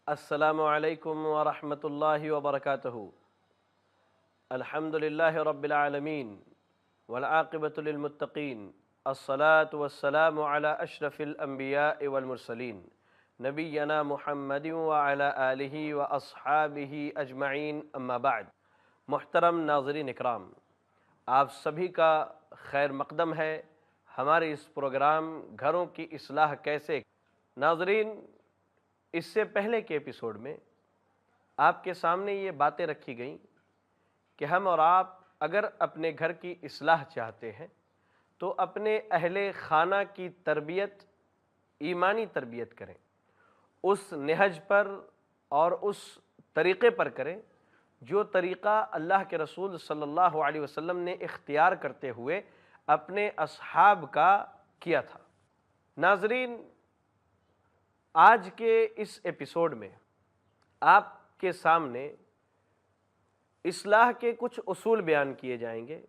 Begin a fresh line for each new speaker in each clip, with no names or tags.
السلام علیکم ورحمۃ اللہ وبرکاتہ۔ الحمد للہ رب العالمین والعاقبۃ للمتقین، الصلاة والسلام علی اشرف الانبیاء والمرسلین، نبینا محمد وعلی آلہ واصحابہ اجمعین، اما بعد۔ محترم ناظرین اکرام، آپ سبھی کا خیر مقدم ہے ہمارے اس پروگرام گھروں کی اصلاح کیسے۔ ناظرین، اس سے پہلے کے ایپیسوڈ میں آپ کے سامنے یہ باتیں رکھی گئیں کہ ہم اور آپ اگر اپنے گھر کی اصلاح چاہتے ہیں تو اپنے اہل خانہ کی تربیت، ایمانی تربیت کریں، اس نہج پر اور اس طریقے پر کریں جو طریقہ اللہ کے رسول صلی اللہ علیہ وسلم نے اختیار کرتے ہوئے اپنے اصحاب کا کیا تھا۔ ناظرین، آج کے اس ایپیسوڈ میں آپ کے سامنے اصلاح کے کچھ اصول بیان کیے جائیں گے،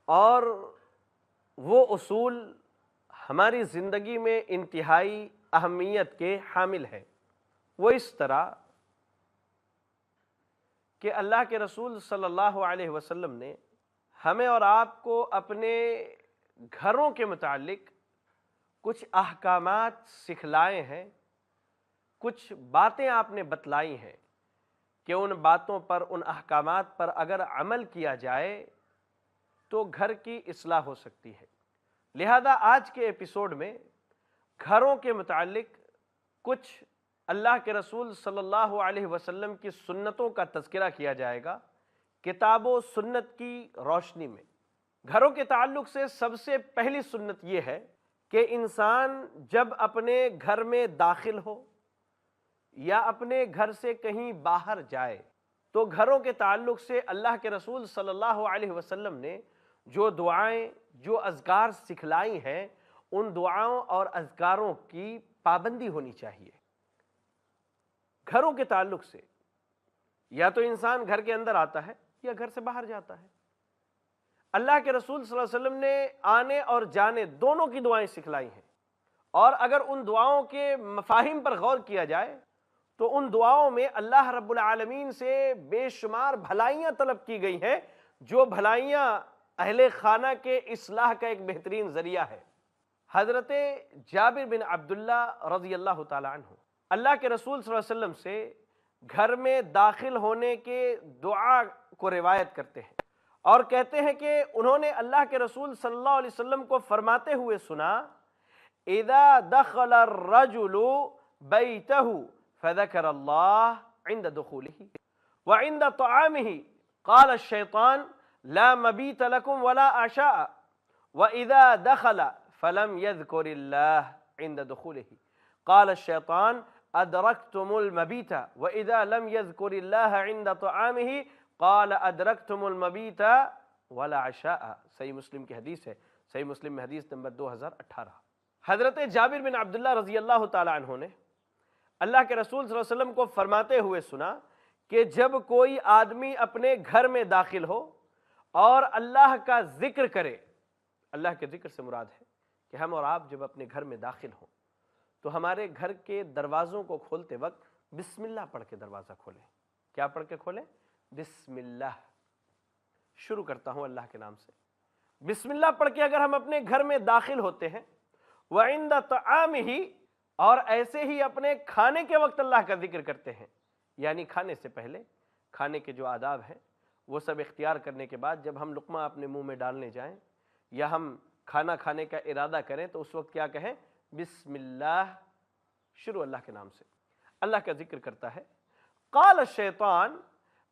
اور وہ اصول ہماری زندگی میں انتہائی اہمیت کے حامل ہیں۔ وہ اس طرح کہ اللہ کے رسول صلی اللہ علیہ وسلم نے ہمیں اور آپ کو اپنے گھروں کے متعلق کچھ احکامات سکھلائے ہیں، کچھ باتیں آپ نے بتلائی ہیں کہ ان باتوں پر، ان احکامات پر اگر عمل کیا جائے تو گھر کی اصلاح ہو سکتی ہے۔ لہذا آج کے ایپیسوڈ میں گھروں کے متعلق کچھ اللہ کے رسول صلی اللہ علیہ وسلم کی سنتوں کا تذکرہ کیا جائے گا، کتاب و سنت کی روشنی میں۔ گھروں کے تعلق سے سب سے پہلی سنت یہ ہے کہ انسان جب اپنے گھر میں داخل ہو یا اپنے گھر سے کہیں باہر جائے تو گھروں کے تعلق سے اللہ کے رسول صلی اللہ علیہ وسلم نے جو دعائیں، جو اذکار سکھلائی ہیں، ان دعاؤں اور اذکاروں کی پابندی ہونی چاہیے۔ گھروں کے تعلق سے یا تو انسان گھر کے اندر آتا ہے یا گھر سے باہر جاتا ہے، اللہ کے رسول صلی اللہ علیہ وسلم نے آنے اور جانے دونوں کی دعائیں سکھلائی ہیں، اور اگر ان دعاؤں کے مفاہیم پر غور کیا جائے تو ان دعاؤں میں اللہ رب العالمین سے بے شمار بھلائیاں طلب کی گئی ہیں، جو بھلائیاں اہل خانہ کے اصلاح کا ایک بہترین ذریعہ ہے۔ حضرت جابر بن عبداللہ رضی اللہ تعالی عنہ اللہ کے رسول صلی اللہ علیہ وسلم سے گھر میں داخل ہونے کے دعا کو روایت کرتے ہیں اور کہتے ہیں کہ انہوں نے اللہ کے رسول صلی اللہ علیہ وسلم کو فرماتے ہوئے سنا، اذا دخل الرجل بیتہ فذکر اللہ عند دخولہ وعند طعامہ قال الشیطان لا مبیت لکم ولا عشاء واذا دخل فلم یذکر اللہ عند دخولہ قال الشیطان ادرکتم المبیت واذا لم یذکر اللہ عند طعامہ قال ادرکتم المبیت ولا عشاء۔ صحیح مسلم کی حدیث ہے، صحیح مسلم میں حدیث نمبر 2018۔ حضرت جابر بن عبداللہ رضی اللہ تعالی عنہ نے اللہ کے رسول صلی اللہ علیہ وسلم کو فرماتے ہوئے سنا کہ جب کوئی آدمی اپنے گھر میں داخل ہو اور اللہ کا ذکر کرے، اللہ کے ذکر سے مراد ہے کہ ہم اور آپ جب اپنے گھر میں داخل ہوں تو ہمارے گھر کے دروازوں کو کھولتے وقت بسم اللہ پڑھ کے دروازہ کھولیں۔ کیا پڑھ کے کھولیں؟ بسم اللہ۔ شروع کرتا ہوں اللہ کے نام سے۔ بسم اللہ پڑھ کے اگر ہم اپنے گھر میں داخل ہوتے ہیں، وَعِنْدَ طَعَامِهِ، اور ایسے ہی اپنے کھانے کے وقت اللہ کا ذکر کرتے ہیں، یعنی کھانے سے پہلے کھانے کے جو آداب ہیں وہ سب اختیار کرنے کے بعد جب ہم لقمہ اپنے منہ میں ڈالنے جائیں یا ہم کھانا کھانے کا ارادہ کریں تو اس وقت کیا کہیں؟ بسم اللہ، شروع اللہ کے نام سے۔ اللہ کا ذکر کرتا ہے۔ قال الشیطان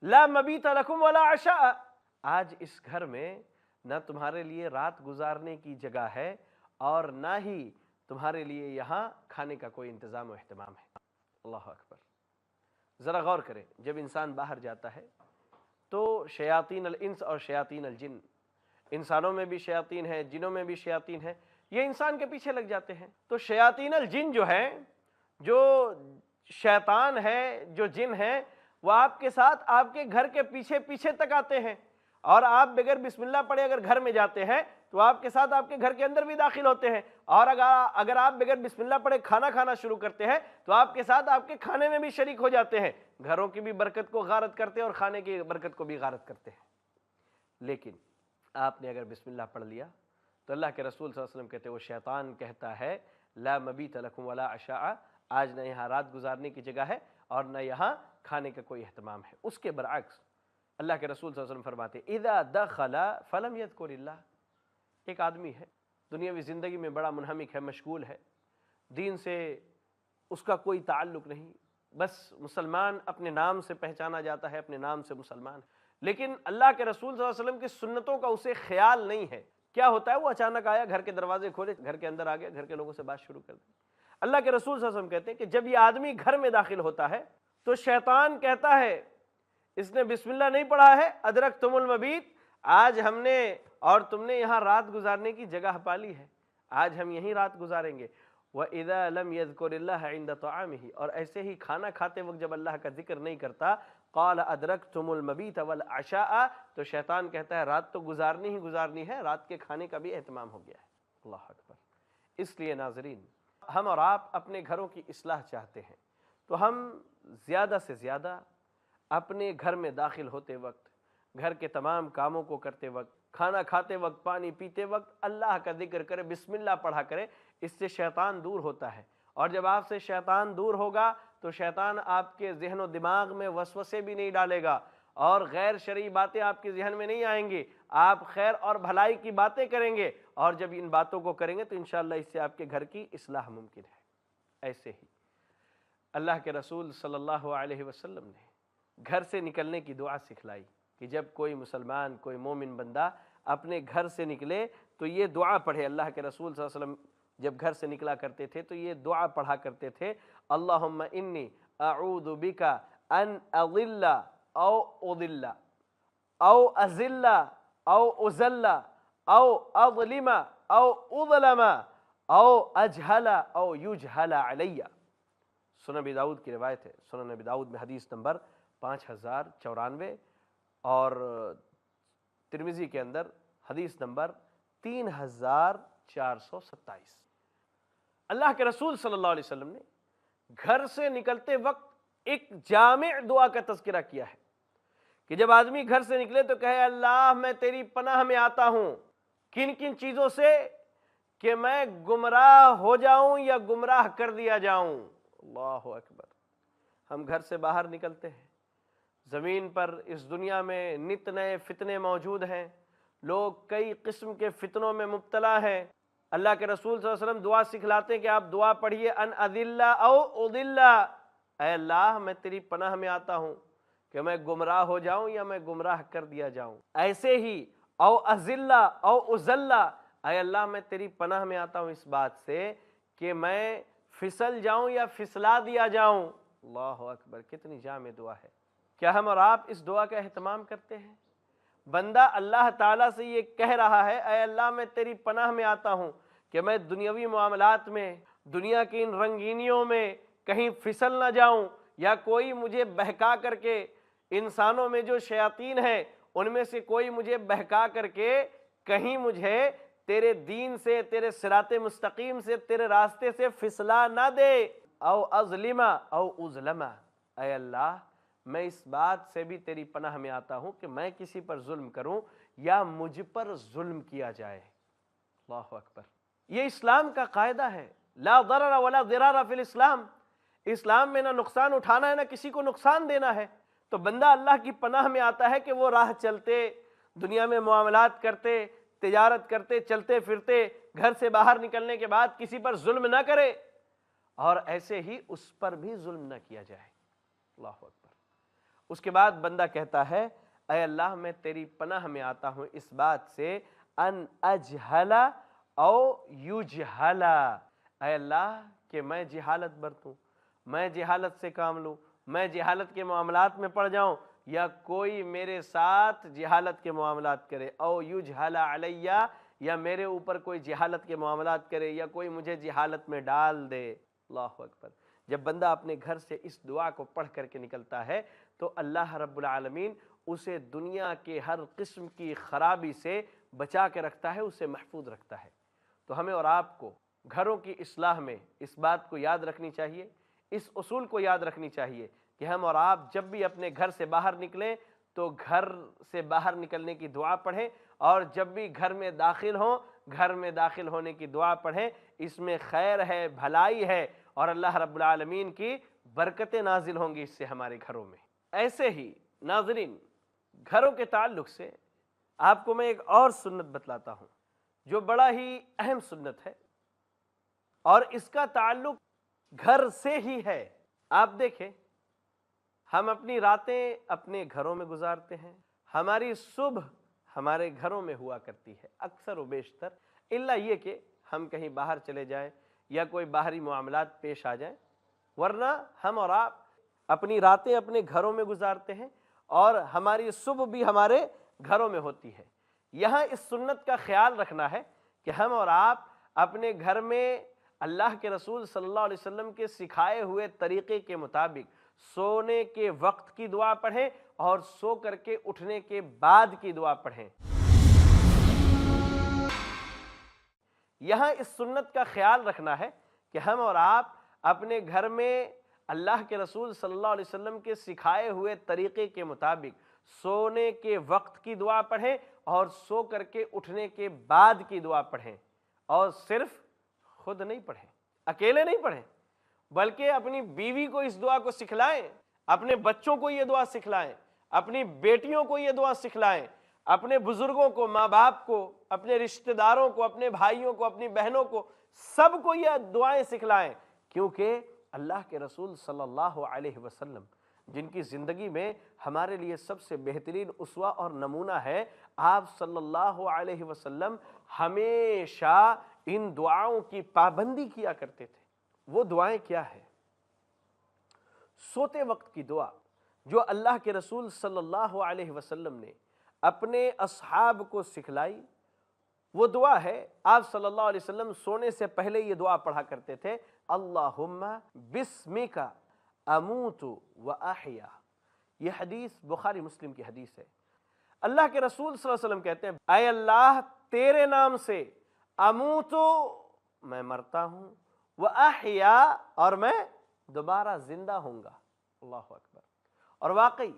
لا مبیت لکم ولا عشاء، آج اس گھر میں نہ تمہارے لیے رات گزارنے کی جگہ ہے اور نہ ہی تمہارے لیے یہاں کھانے کا کوئی انتظام و اہتمام ہے۔ اللہ اکبر۔ ذرا غور کریں، جب انسان باہر جاتا ہے تو شیاطین الانس اور شیاطین الجن، انسانوں میں بھی شیاطین ہیں، جنوں میں بھی شیاطین ہیں، یہ انسان کے پیچھے لگ جاتے ہیں۔ تو شیاطین الجن جو ہیں، جو شیطان ہے، جو جن ہیں، وہ آپ کے ساتھ آپ کے گھر کے پیچھے پیچھے تک آتے ہیں، اور آپ بغیر بسم اللہ پڑھے اگر گھر میں جاتے ہیں تو آپ کے ساتھ آپ کے گھر کے اندر بھی داخل ہوتے ہیں، اور اگر آپ بغیر بسم اللہ پڑھے کھانا کھانا شروع کرتے ہیں تو آپ کے ساتھ آپ کے کھانے میں بھی شریک ہو جاتے ہیں، گھروں کی بھی برکت کو غارت کرتے ہیں اور کھانے کی برکت کو بھی غارت کرتے ہیں۔ لیکن آپ نے اگر بسم اللہ پڑھ لیا تو اللہ کے رسول صلی اللہ علیہ وسلم کہتے ہیں وہ شیطان کہتا ہے لا مبیت لکم ولا عشاء، آج نہ یہاں رات گزارنے کی جگہ ہے اور نہ یہاں کھانے کا کوئی اہتمام ہے۔ اس کے برعکس اللہ کے رسول صلی اللہ علیہ وسلم فرماتے ہیں اذا دخل فلم یذکر اللہ، ایک آدمی ہے دنیاوی زندگی میں بڑا منہمک ہے، مشغول ہے، دین سے اس کا کوئی تعلق نہیں، بس مسلمان اپنے نام سے پہچانا جاتا ہے، اپنے نام سے مسلمان ہے، لیکن اللہ کے رسول صلی اللہ علیہ وسلم کی سنتوں کا اسے خیال نہیں ہے۔ کیا ہوتا ہے، وہ اچانک آیا، گھر کے دروازے کھولے، گھر کے اندر آ گیا، گھر کے لوگوں سے بات شروع کر دی۔ اللہ کے رسول صلی اللہ علیہ وسلم کہتے ہیں کہ جب یہ آدمی گھر میں داخل ہوتا ہے تو شیطان کہتا ہے اس نے بسم اللہ نہیں پڑھا ہے، ادرکتم المبیت، آج ہم نے اور تم نے یہاں رات گزارنے کی جگہ پا لی ہے، آج ہم یہیں رات گزاریں گے۔ وَإِذَا لَمْ يَذْكُرِ اللَّهَ عِنْدَ طَعَامِهِ، اور ایسے ہی کھانا کھاتے وقت جب اللہ کا ذکر نہیں کرتا، قَالَ أَدْرَكْتُمُ الْمَبِيتَ وَالْعَشَاءَ، تو شیطان کہتا ہے رات تو گزارنی ہی گزارنی ہے، رات کے کھانے کا بھی اہتمام ہو گیا ہے۔ اللہ اکبر۔ اس لیے ناظرین، ہم اور آپ اپنے گھروں کی اصلاح چاہتے ہیں تو ہم زیادہ سے زیادہ اپنے گھر میں داخل ہوتے وقت، گھر کے تمام کاموں کو کرتے وقت، کھانا کھاتے وقت، پانی پیتے وقت اللہ کا ذکر کرے، بسم اللہ پڑھا کرے، اس سے شیطان دور ہوتا ہے، اور جب آپ سے شیطان دور ہوگا تو شیطان آپ کے ذہن و دماغ میں وسوسے بھی نہیں ڈالے گا اور غیر شرعی باتیں آپ کے ذہن میں نہیں آئیں گی، آپ خیر اور بھلائی کی باتیں کریں گے، اور جب ان باتوں کو کریں گے تو انشاءاللہ اس سے آپ کے گھر کی اصلاح ممکن ہے۔ ایسے ہی اللہ کے رسول صلی اللہ علیہ وسلم نے گھر سے نکلنے کی دعا سکھلائی کہ جب کوئی مسلمان، کوئی مومن بندہ اپنے گھر سے نکلے تو یہ دعا پڑھے۔ اللہ کے رسول صلی اللہ علیہ وسلم جب گھر سے نکلا کرتے تھے تو یہ دعا پڑھا کرتے تھے، اللہم انی اعوذ بک ان اضل او اضل او ازل او ازل او اظلم او اظلم او اجہل او یجہل علی۔ سنن ابی داؤد کی روایت ہے، سنن ابی داؤد میں حدیث نمبر 5094 اور ترمذی کے اندر حدیث نمبر 3427۔ اللہ کے رسول صلی اللہ علیہ وسلم نے گھر سے نکلتے وقت ایک جامع دعا کا تذکرہ کیا ہے کہ جب آدمی گھر سے نکلے تو کہے اللہ میں تیری پناہ میں آتا ہوں کن کن چیزوں سے، کہ میں گمراہ ہو جاؤں یا گمراہ کر دیا جاؤں۔ اللہ اکبر۔ ہم گھر سے باہر نکلتے ہیں، زمین پر اس دنیا میں نت نئے فتنے موجود ہیں، لوگ کئی قسم کے فتنوں میں مبتلا ہیں۔ اللہ کے رسول صلی اللہ علیہ وسلم دعا سکھلاتے ہیں کہ آپ دعا پڑھیے ان اذل او اضل، اے اللہ میں تیری پناہ میں آتا ہوں کہ میں گمراہ ہو جاؤں یا میں گمراہ کر دیا جاؤں۔ ایسے ہی او اذل او اضل، اے اللہ میں تیری پناہ میں آتا ہوں اس بات سے کہ میں پھسل جاؤں یا پھسلا دیا جاؤں۔ اللہ اکبر، کتنی جامع دعا ہے۔ کیا ہم اور آپ اس دعا کا اہتمام کرتے ہیں؟ بندہ اللہ تعالیٰ سے یہ کہہ رہا ہے اے اللہ میں تیری پناہ میں آتا ہوں کہ میں دنیاوی معاملات میں، دنیا کی ان رنگینیوں میں کہیں پھسل نہ جاؤں، یا کوئی مجھے بہکا کر کے، انسانوں میں جو شیاطین ہیں ان میں سے کوئی مجھے بہکا کر کے کہیں مجھے تیرے دین سے، تیرے صراط مستقیم سے، تیرے راستے سے پھسلا نہ دے۔ او اظلم او اظلم، اے اللہ میں اس بات سے بھی تیری پناہ میں آتا ہوں کہ میں کسی پر ظلم کروں یا مجھ پر ظلم کیا جائے۔ اللہ اکبر۔ یہ اسلام کا قاعدہ ہے، لا ضرر ولا ضرار فی الاسلام۔ اسلام میں نہ نقصان اٹھانا ہے نہ کسی کو نقصان دینا ہے۔ تو بندہ اللہ کی پناہ میں آتا ہے کہ وہ راہ چلتے، دنیا میں معاملات کرتے، تجارت کرتے، چلتے پھرتے، گھر سے باہر نکلنے کے بعد کسی پر ظلم نہ کرے، اور ایسے ہی اس پر بھی ظلم نہ کیا جائے۔ اللہ اکبر۔ اس کے بعد بندہ کہتا ہے اے اللہ میں تیری پناہ میں آتا ہوں اس بات سے ان اجہل او یجہل، اے اللہ کہ میں جہالت برتوں، میں جہالت سے کام لوں، میں جہالت کے معاملات میں پڑ جاؤں، یا کوئی میرے ساتھ جہالت کے معاملات کرے، او یجہل علیہ، یا میرے اوپر کوئی جہالت کے معاملات کرے یا کوئی مجھے جہالت میں ڈال دے۔ اللہ اکبر۔ جب بندہ اپنے گھر سے اس دعا کو پڑھ کر کے نکلتا ہے تو اللہ رب العالمین اسے دنیا کے ہر قسم کی خرابی سے بچا کے رکھتا ہے، اسے محفوظ رکھتا ہے۔ تو ہمیں اور آپ کو گھروں کی اصلاح میں اس بات کو یاد رکھنی چاہیے، اس اصول کو یاد رکھنی چاہیے کہ ہم اور آپ جب بھی اپنے گھر سے باہر نکلیں تو گھر سے باہر نکلنے کی دعا پڑھیں، اور جب بھی گھر میں داخل ہوں گھر میں داخل ہونے کی دعا پڑھیں۔ اس میں خیر ہے، بھلائی ہے، اور اللہ رب العالمین کی برکتیں نازل ہوں گی اس سے ہمارے گھروں میں۔ ایسے ہی ناظرین، گھروں کے تعلق سے آپ کو میں ایک اور سنت بتلاتا ہوں جو بڑا ہی اہم سنت ہے، اور اس کا تعلق گھر سے ہی ہے۔ آپ دیکھیں، ہم اپنی راتیں اپنے گھروں میں گزارتے ہیں، ہماری صبح ہمارے گھروں میں ہوا کرتی ہے اکثر و بیشتر، الا یہ کہ ہم کہیں باہر چلے جائیں یا کوئی باہری معاملات پیش آ جائیں، ورنہ ہم اور آپ اپنی راتیں اپنے گھروں میں گزارتے ہیں اور ہماری صبح بھی ہمارے گھروں میں ہوتی ہے۔ یہاں اس سنت کا خیال رکھنا ہے کہ ہم اور آپ اپنے گھر میں اللہ کے رسول صلی اللہ علیہ وسلم کے سکھائے ہوئے طریقے کے مطابق سونے کے وقت کی دعا پڑھیں اور سو کر کے اٹھنے کے بعد کی دعا پڑھیں۔ یہاں اس سنت کا خیال رکھنا ہے کہ ہم اور آپ اپنے گھر میں اللہ کے رسول صلی اللہ علیہ وسلم کے سکھائے ہوئے طریقے کے مطابق سونے کے وقت کی دعا پڑھیں اور سو کر کے اٹھنے کے بعد کی دعا پڑھیں، اور صرف خود نہیں پڑھیں، اکیلے نہیں پڑھیں، بلکہ اپنی بیوی کو اس دعا کو سکھلائیں، اپنے بچوں کو یہ دعا سکھلائیں، اپنی بیٹیوں کو یہ دعا سکھلائیں، اپنے بزرگوں کو، ماں باپ کو، اپنے رشتہ داروں کو، اپنے بھائیوں کو، اپنی بہنوں کو، سب کو یہ دعائیں سکھلائیں، کیونکہ اللہ کے رسول صلی اللہ علیہ وسلم جن کی زندگی میں ہمارے لیے سب سے بہترین اسوہ اور نمونہ ہے، آپ صلی اللہ علیہ وسلم ہمیشہ ان دعاؤں کی پابندی کیا کرتے تھے۔ وہ دعائیں کیا ہیں؟ سوتے وقت کی دعا جو اللہ کے رسول صلی اللہ علیہ وسلم نے اپنے اصحاب کو سکھلائی، وہ دعا ہے، آپ صلی اللہ علیہ وسلم سونے سے پہلے یہ دعا پڑھا کرتے تھے، اللہم بسمک اموت و احیا۔ یہ حدیث بخاری مسلم کی حدیث ہے۔ اللہ کے رسول صلی اللہ علیہ وسلم کہتے ہیں، اے اللہ تیرے نام سے اموتو میں مرتا ہوں، و احیا اور میں دوبارہ زندہ ہوں گا۔ اللہ اکبر۔ اور واقعی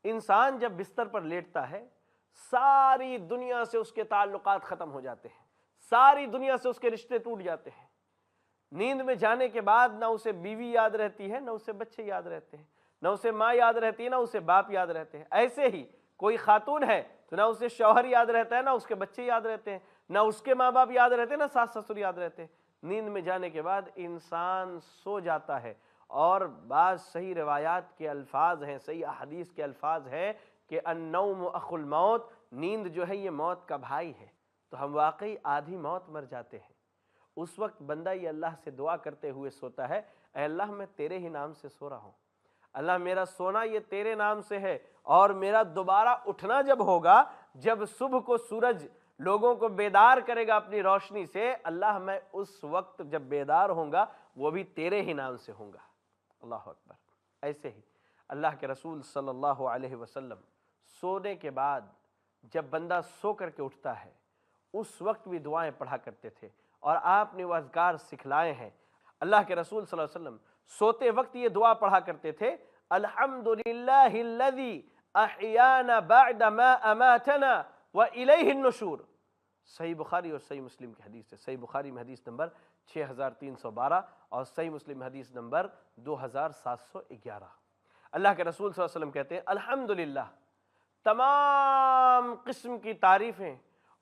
انسان جب بستر پر لیٹتا ہے ساری دنیا سے اس کے تعلقات ختم ہو جاتے ہیں، ساری دنیا سے اس کے رشتے ٹوٹ جاتے ہیں۔ نیند میں جانے کے بعد نہ اسے بیوی یاد رہتی ہے، نہ اسے بچے یاد رہتے ہیں، نہ اسے ماں یاد رہتی ہے، نہ اسے باپ یاد رہتے ہیں۔ ایسے ہی کوئی خاتون ہے تو نہ اسے شوہر یاد رہتا ہے، نہ اس کے بچے یاد رہتے ہیں، نہ اس کے ماں باپ یاد رہتے ہیں، نہ ساس سسر یاد رہتے ہیں۔ نیند میں جانے کے بعد انسان سو جاتا ہے، اور بعض صحیح روایات کے الفاظ ہیں، صحیح احادیث کے الفاظ ہیں کہ النوم اخو الموت، نیند جو ہے یہ موت کا بھائی ہے۔ تو ہم واقعی آدھی موت مر جاتے ہیں۔ اس وقت بندہ یہ اللہ سے دعا کرتے ہوئے سوتا ہے، اے اللہ میں تیرے ہی نام سے سو رہا ہوں، اللہ میرا سونا یہ تیرے نام سے ہے، اور میرا دوبارہ اٹھنا جب ہوگا، جب صبح کو سورج لوگوں کو بیدار کرے گا اپنی روشنی سے، اللہ میں اس وقت جب بیدار ہوں گا وہ بھی تیرے ہی نام سے ہوں گا۔ اللہ اکبر۔ ایسے ہی اللہ کے رسول صلی اللہ علیہ وسلم سونے کے بعد جب بندہ سو کر کے اٹھتا ہے اس وقت بھی دعائیں پڑھا کرتے تھے، اور آپ نے وہ اذکار سکھلائے ہیں۔ اللہ کے رسول صلی اللہ علیہ وسلم سوتے وقت یہ دعا پڑھا کرتے تھے، الحمدللہ الذی احیانا بعد ما اماتنا والیہ النشور۔ صحیح بخاری اور صحیح مسلم کی حدیث ہے۔ صحیح بخاری میں حدیث نمبر 6312 اور صحیح مسلم حدیث نمبر 2711۔ اللہ کے رسول صلی اللہ علیہ وسلم کہتے ہیں، الحمدللہ تمام قسم کی تعریفیں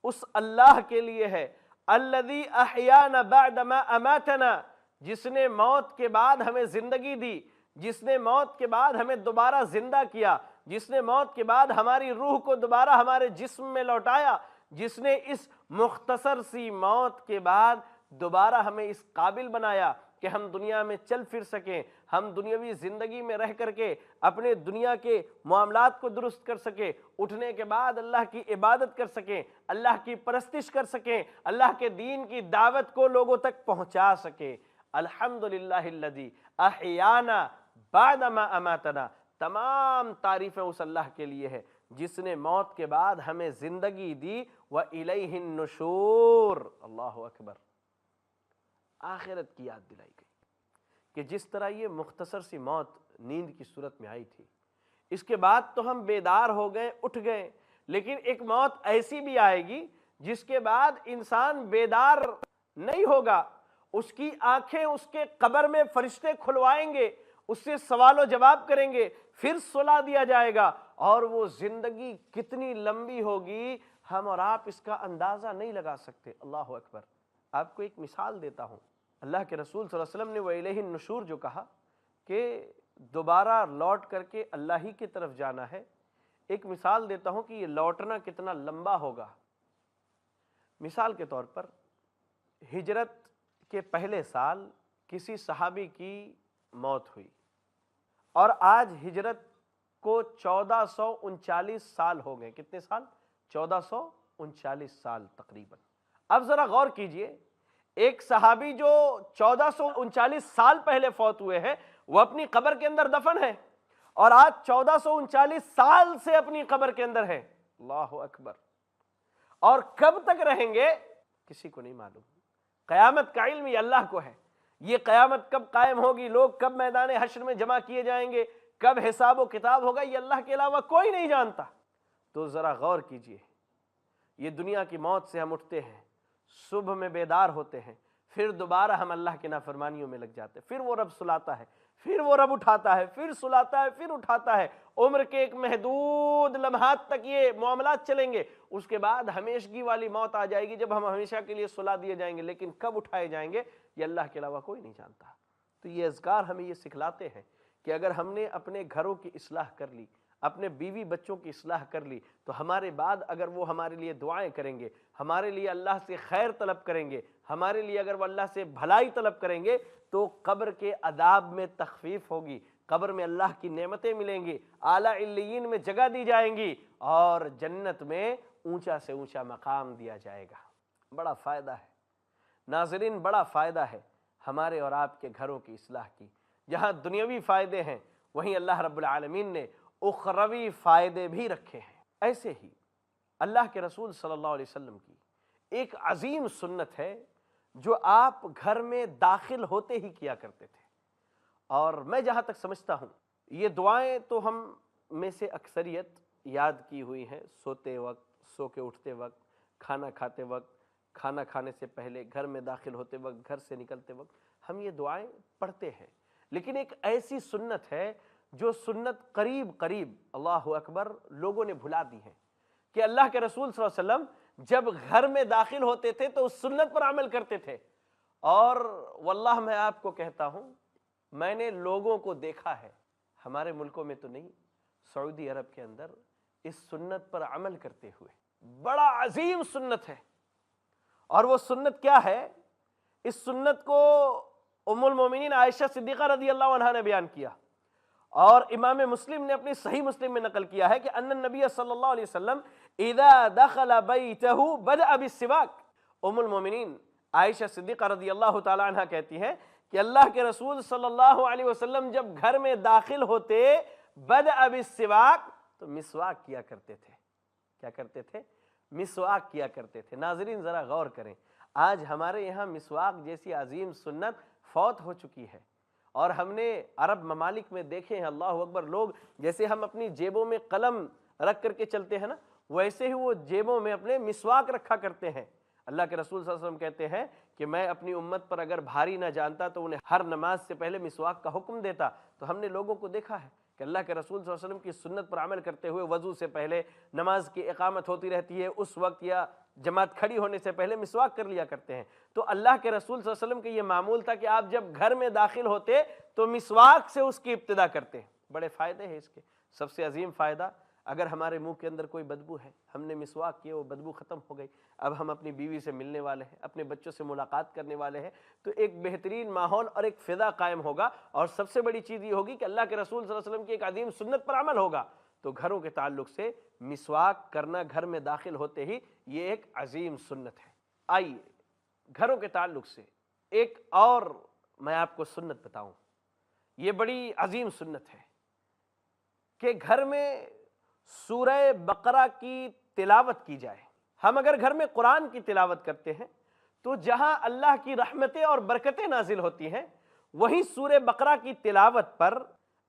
اس اللہ کے لیے ہے، الذی احیانا بعد ما اماتنا، جس نے موت کے بعد ہمیں زندگی دی، جس نے موت کے بعد ہمیں دوبارہ زندہ کیا، جس نے موت کے بعد ہماری روح کو دوبارہ ہمارے جسم میں لوٹایا، جس نے اس مختصر سی موت کے بعد دوبارہ ہمیں اس قابل بنایا کہ ہم دنیا میں چل پھر سکیں، ہم دنیاوی زندگی میں رہ کر کے اپنے دنیا کے معاملات کو درست کر سکیں، اٹھنے کے بعد اللہ کی عبادت کر سکیں، اللہ کی پرستش کر سکیں، اللہ کے دین کی دعوت کو لوگوں تک پہنچا سکیں۔ الحمدللہ الذی احیانا بعد ما اماتنا، تمام تعریفیں اس اللہ کے لیے ہے جس نے موت کے بعد ہمیں زندگی دی، وَإِلَيْهِ النُّشُورُ۔ اللہ اکبر، آخرت کی یاد دلائی گئی کہ جس طرح یہ مختصر سی موت نیند کی صورت میں آئی تھی، اس کے بعد تو ہم بیدار ہو گئے، اٹھ گئے، لیکن ایک موت ایسی بھی آئے گی جس کے بعد انسان بیدار نہیں ہوگا، اس کی آنکھیں اس کے قبر میں فرشتے کھلوائیں گے، اس سے سوال و جواب کریں گے، پھر سلا دیا جائے گا، اور وہ زندگی کتنی لمبی ہوگی ہم اور آپ اس کا اندازہ نہیں لگا سکتے۔ اللہ اکبر۔ آپ کو ایک مثال دیتا ہوں، اللہ کے رسول صلی اللہ علیہ وسلم نے وَإِلَيْهِ النُّشُورُ جو کہا کہ دوبارہ لوٹ کر کے اللہ ہی کی طرف جانا ہے، ایک مثال دیتا ہوں کہ یہ لوٹنا کتنا لمبا ہوگا۔ مثال کے طور پر ہجرت کے پہلے سال کسی صحابی کی موت ہوئی، اور آج ہجرت کو 1439 سال ہو گئے۔ کتنے سال؟ 1439 سال تقریباً۔ اب ذرا غور کیجئے، ایک صحابی جو 1439 سال پہلے فوت ہوئے ہیں وہ اپنی قبر کے اندر دفن ہے، اور آج 1439 سال سے اپنی قبر کے اندر ہے۔ اللہ اکبر۔ اور کب تک رہیں گے کسی کو نہیں معلوم، قیامت کا علم یہ اللہ کو ہے۔ یہ قیامت کب قائم ہوگی، لوگ کب میدان حشر میں جمع کیے جائیں گے، کب حساب و کتاب ہوگا، یہ اللہ کے علاوہ کوئی نہیں جانتا۔ تو ذرا غور کیجئے، یہ دنیا کی موت سے ہم اٹھتے ہیں، صبح میں بیدار ہوتے ہیں، پھر دوبارہ ہم اللہ کی نافرمانیوں میں لگ جاتے ہیں، پھر وہ رب سلاتا ہے، پھر وہ رب اٹھاتا ہے، پھر سلاتا ہے، پھر اٹھاتا ہے۔ عمر کے ایک محدود لمحات تک یہ معاملات چلیں گے، اس کے بعد ہمیشگی والی موت آ جائے گی جب ہم ہمیشہ کے لیے سلا دیے جائیں گے، لیکن کب اٹھائے جائیں گے یہ اللہ کے علاوہ کوئی نہیں جانتا۔ تو یہ اذکار ہمیں یہ سکھلاتے ہیں کہ اگر ہم نے اپنے گھروں کی اصلاح کر لی، اپنے بیوی بچوں کی اصلاح کر لی، تو ہمارے بعد اگر وہ ہمارے لیے دعائیں کریں گے، ہمارے لیے اللہ سے خیر طلب کریں گے، ہمارے لیے اگر وہ اللہ سے بھلائی طلب کریں گے، تو قبر کے عذاب میں تخفیف ہوگی، قبر میں اللہ کی نعمتیں ملیں گی، اعلیٰ علیین میں جگہ دی جائیں گی، اور جنت میں اونچا سے اونچا مقام دیا جائے گا۔ بڑا فائدہ ہے ناظرین، بڑا فائدہ ہے ہمارے اور آپ کے گھروں کی اصلاح کی۔ جہاں دنیاوی فائدے ہیں وہیں اللہ رب العالمین نے اخروی فائدے بھی رکھے ہیں۔ ایسے ہی اللہ کے رسول صلی اللہ علیہ وسلم کی ایک عظیم سنت ہے جو آپ گھر میں داخل ہوتے ہی کیا کرتے تھے، اور میں جہاں تک سمجھتا ہوں یہ دعائیں تو ہم میں سے اکثریت یاد کی ہوئی ہیں، سوتے وقت، سو کے اٹھتے وقت، کھانا کھاتے وقت، کھانا کھانے سے پہلے، گھر میں داخل ہوتے وقت، گھر سے نکلتے وقت ہم یہ دعائیں پڑھتے ہیں۔ لیکن ایک ایسی سنت ہے جو سنت قریب قریب، اللہ اکبر، لوگوں نے بھلا دی ہے، کہ اللہ کے رسول صلی اللہ علیہ وسلم جب گھر میں داخل ہوتے تھے تو اس سنت پر عمل کرتے تھے، اور واللہ میں آپ کو کہتا ہوں میں نے لوگوں کو دیکھا ہے، ہمارے ملکوں میں تو نہیں، سعودی عرب کے اندر اس سنت پر عمل کرتے ہوئے۔ بڑا عظیم سنت ہے، اور وہ سنت کیا ہے؟ اس سنت کو ام المومنین عائشہ صدیقہ رضی اللہ عنہا نے بیان کیا، اور امام مسلم نے اپنی صحیح مسلم میں نقل کیا ہے کہ ان النبی صلی اللہ علیہ وسلم اذا دخل بیتہ بدأ بالسواک۔ ام المومنین عائشہ صدیقہ رضی اللہ تعالی عنہ کہتی ہیں کہ اللہ کے رسول صلی اللہ علیہ وسلم جب گھر میں داخل ہوتے بدأ بالسواک تو مسواک کیا کرتے تھے۔ کیا کرتے تھے؟ مسواک کیا کرتے تھے۔ ناظرین ذرا غور کریں، آج ہمارے یہاں مسواک جیسی عظیم سنت فوت ہو چکی ہے، اور ہم نے عرب ممالک میں دیکھے ہیں، اللہ اکبر، لوگ جیسے ہم اپنی جیبوں میں قلم رکھ کر کے چلتے ہیں نا، ویسے ہی وہ جیبوں میں اپنے مسواک رکھا کرتے ہیں۔ اللہ کے رسول صلی اللہ علیہ وسلم کہتے ہیں کہ میں اپنی امت پر اگر بھاری نہ جانتا تو انہیں ہر نماز سے پہلے مسواک کا حکم دیتا۔ تو ہم نے لوگوں کو دیکھا ہے کہ اللہ کے رسول صلی اللہ علیہ وسلم کی سنت پر عمل کرتے ہوئے وضو سے پہلے، نماز کی اقامت ہوتی رہتی ہے اس وقت، یا جماعت کھڑی ہونے سے پہلے مسواک کر لیا کرتے ہیں۔ تو اللہ کے رسول صلی اللہ علیہ وسلم کے یہ معمول تھا کہ آپ جب گھر میں داخل ہوتے تو مسواک سے اس کی ابتدا کرتے ہیں۔ بڑے فائدے ہیں اس کے۔ سب سے عظیم فائدہ، اگر ہمارے منہ کے اندر کوئی بدبو ہے، ہم نے مسواک کیا، وہ بدبو ختم ہو گئی، اب ہم اپنی بیوی سے ملنے والے ہیں، اپنے بچوں سے ملاقات کرنے والے ہیں، تو ایک بہترین ماحول اور ایک فضا قائم ہوگا، اور سب سے بڑی چیز یہ ہوگی کہ اللہ کے رسول صلی اللہ علیہ وسلم کی ایک عظیم سنت پر عمل ہوگا۔ تو گھروں کے تعلق سے مسواک کرنا گھر میں داخل ہوتے ہی یہ ایک عظیم سنت ہے۔ آئیے گھروں کے تعلق سے ایک اور میں آپ کو سنت بتاؤں، یہ بڑی عظیم سنت ہے کہ گھر میں سورہ بقرہ کی تلاوت کی جائے۔ ہم اگر گھر میں قرآن کی تلاوت کرتے ہیں تو جہاں اللہ کی رحمتیں اور برکتیں نازل ہوتی ہیں، وہیں سورہ بقرہ کی تلاوت پر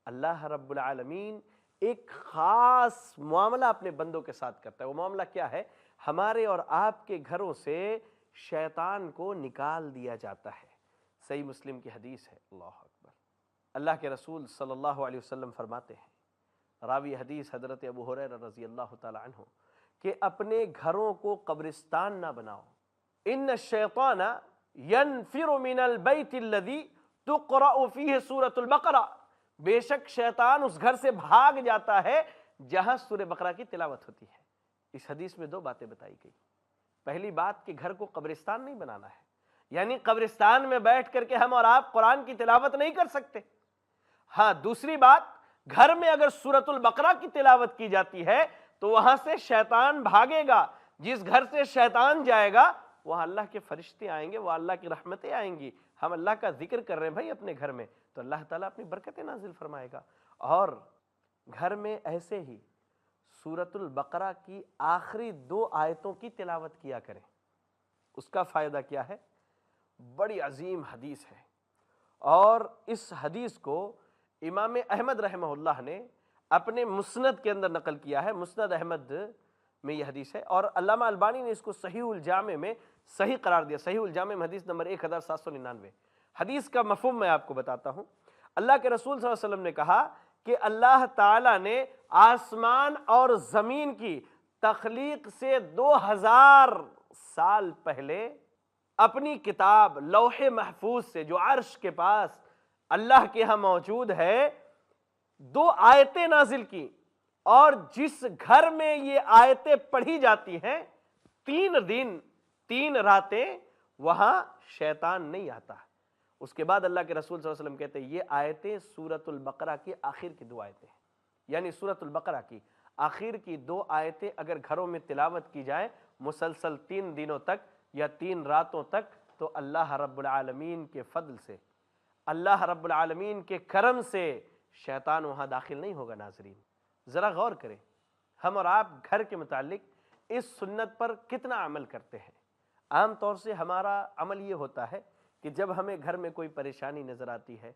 اللہ رب العالمین ایک خاص معاملہ اپنے بندوں کے ساتھ کرتا ہے۔ وہ معاملہ کیا ہے؟ ہمارے اور آپ کے گھروں سے شیطان کو نکال دیا جاتا ہے۔ صحیح مسلم کی حدیث ہے، اللہ اکبر۔ اللہ کے رسول صلی اللہ علیہ وسلم فرماتے ہیں، راوی حدیث حضرت ابو ہریرہ رضی اللہ تعالی عنہ، کہ اپنے گھروں کو قبرستان نہ بناؤ۔ ان الشیطان ینفر من البیت الذی تقرأ فیہ سورۃ البقرہ، بے شک شیطان اس گھر سے بھاگ جاتا ہے جہاں سورہ بقرہ کی تلاوت ہوتی ہے۔ اس حدیث میں دو باتیں بتائی گئی۔ پہلی بات کہ گھر کو قبرستان نہیں بنانا ہے، یعنی قبرستان میں بیٹھ کر کے ہم اور آپ قرآن کی تلاوت نہیں کر سکتے۔ ہاں، دوسری بات، گھر میں اگر سورۃ البقرہ کی تلاوت کی جاتی ہے تو وہاں سے شیطان بھاگے گا۔ جس گھر سے شیطان جائے گا وہاں اللہ کے فرشتے آئیں گے، وہ اللہ کی رحمتیں آئیں گی۔ ہم اللہ کا ذکر کر رہے ہیں بھائی اپنے گھر میں، تو اللہ تعالیٰ اپنی برکتیں نازل فرمائے گا۔ اور گھر میں ایسے ہی سورۃ البقرہ کی آخری 2 آیتوں کی تلاوت کیا کریں۔ اس کا فائدہ کیا ہے؟ بڑی عظیم حدیث ہے، اور اس حدیث کو امام احمد رحمہ اللہ نے اپنے مسند کے اندر نقل کیا ہے۔ مسند احمد میں یہ حدیث ہے، اور علامہ البانی نے اس کو صحیح الجامع میں صحیح قرار دیا۔ صحیح الجامع میں حدیث نمبر 1799۔ حدیث کا مفہوم میں آپ کو بتاتا ہوں۔ اللہ کے رسول صلی اللہ علیہ وسلم نے کہا کہ اللہ تعالیٰ نے آسمان اور زمین کی تخلیق سے 2000 سال پہلے اپنی کتاب لوح محفوظ سے، جو عرش کے پاس اللہ کے ہاں موجود ہے، 2 آیتیں نازل کی، اور جس گھر میں یہ آیتیں پڑھی جاتی ہیں 3 دن 3 راتیں وہاں شیطان نہیں آتا۔ اس کے بعد اللہ کے رسول صلی اللہ علیہ وسلم کہتے ہیں یہ آیتیں سورۃ البقرہ کی آخر کی 2 آیتیں ہیں، یعنی سورۃ البقرہ کی آخر کی 2 آیتیں اگر گھروں میں تلاوت کی جائے مسلسل 3 دنوں تک یا 3 راتوں تک، تو اللہ رب العالمین کے فضل سے، اللہ رب العالمین کے کرم سے شیطان وہاں داخل نہیں ہوگا۔ ناظرین ذرا غور کریں، ہم اور آپ گھر کے متعلق اس سنت پر کتنا عمل کرتے ہیں؟ عام طور سے ہمارا عمل یہ ہوتا ہے کہ جب ہمیں گھر میں کوئی پریشانی نظر آتی ہے،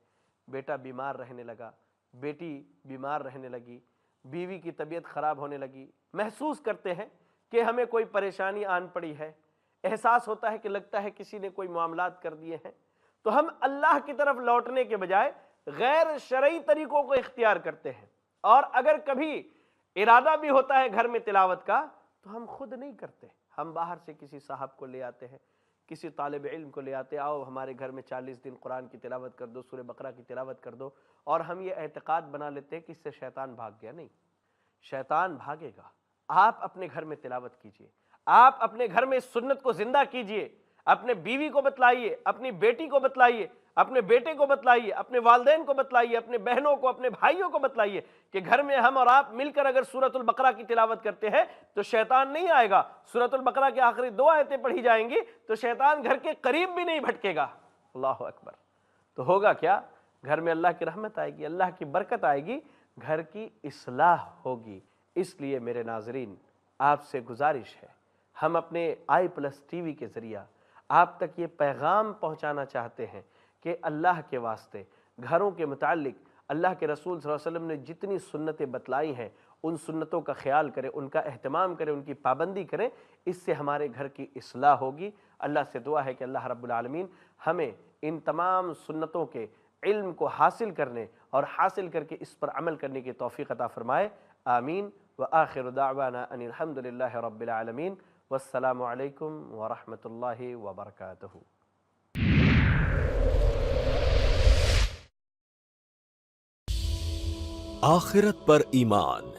بیٹا بیمار رہنے لگا، بیٹی بیمار رہنے لگی، بیوی کی طبیعت خراب ہونے لگی، محسوس کرتے ہیں کہ ہمیں کوئی پریشانی آن پڑی ہے، احساس ہوتا ہے کہ لگتا ہے کسی نے کوئی معاملات کر دیے ہیں، تو ہم اللہ کی طرف لوٹنے کے بجائے غیر شرعی طریقوں کو اختیار کرتے ہیں۔ اور اگر کبھی ارادہ بھی ہوتا ہے گھر میں تلاوت کا تو ہم خود نہیں کرتے، ہم باہر سے کسی صاحب کو لے آتے ہیں، کسی طالب علم کو لے آتے، آؤ ہمارے گھر میں 40 دن قرآن کی تلاوت کر دو، سورہ بقرہ کی تلاوت کر دو، اور ہم یہ اعتقاد بنا لیتے ہیں کہ اس سے شیطان بھاگ گیا۔ نہیں، شیطان بھاگے گا۔ آپ اپنے گھر میں تلاوت کیجئے، آپ اپنے گھر میں اس سنت کو زندہ کیجئے، اپنے بیوی کو بتلائیے، اپنی بیٹی کو بتلائیے، اپنے بیٹے کو بتلائیے، اپنے والدین کو بتلائیے، اپنے بہنوں کو، اپنے بھائیوں کو بتلائیے کہ گھر میں ہم اور آپ مل کر اگر سورۃ البقرہ کی تلاوت کرتے ہیں تو شیطان نہیں آئے گا۔ سورۃ البقرہ کی آخری 2 آیتیں پڑھی جائیں گی تو شیطان گھر کے قریب بھی نہیں بھٹکے گا۔ اللہ اکبر۔ تو ہوگا کیا؟ گھر میں اللہ کی رحمت آئے گی، اللہ کی برکت آئے گی، گھر کی اصلاح ہوگی۔ اس لیے میرے ناظرین، آپ سے گزارش ہے، ہم اپنے i+TV کے ذریعہ آپ تک یہ پیغام پہنچانا چاہتے ہیں کہ اللہ کے واسطے گھروں کے متعلق اللہ کے رسول صلی اللہ علیہ وسلم نے جتنی سنتیں بتلائی ہیں ان سنتوں کا خیال کریں، ان کا اہتمام کریں، ان کی پابندی کریں، اس سے ہمارے گھر کی اصلاح ہوگی۔ اللہ سے دعا ہے کہ اللہ رب العالمین ہمیں ان تمام سنتوں کے علم کو حاصل کرنے اور حاصل کر کے اس پر عمل کرنے کی توفیق عطا فرمائے۔ آمین۔ وآخر دعوانا ان الحمد للہ رب العالمین، والسلام علیکم ورحمۃ اللہ وبرکاتہ۔
آخرت پر ایمان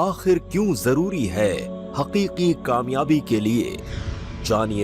آخر کیوں ضروری ہے؟ حقیقی کامیابی کے لیے جانیے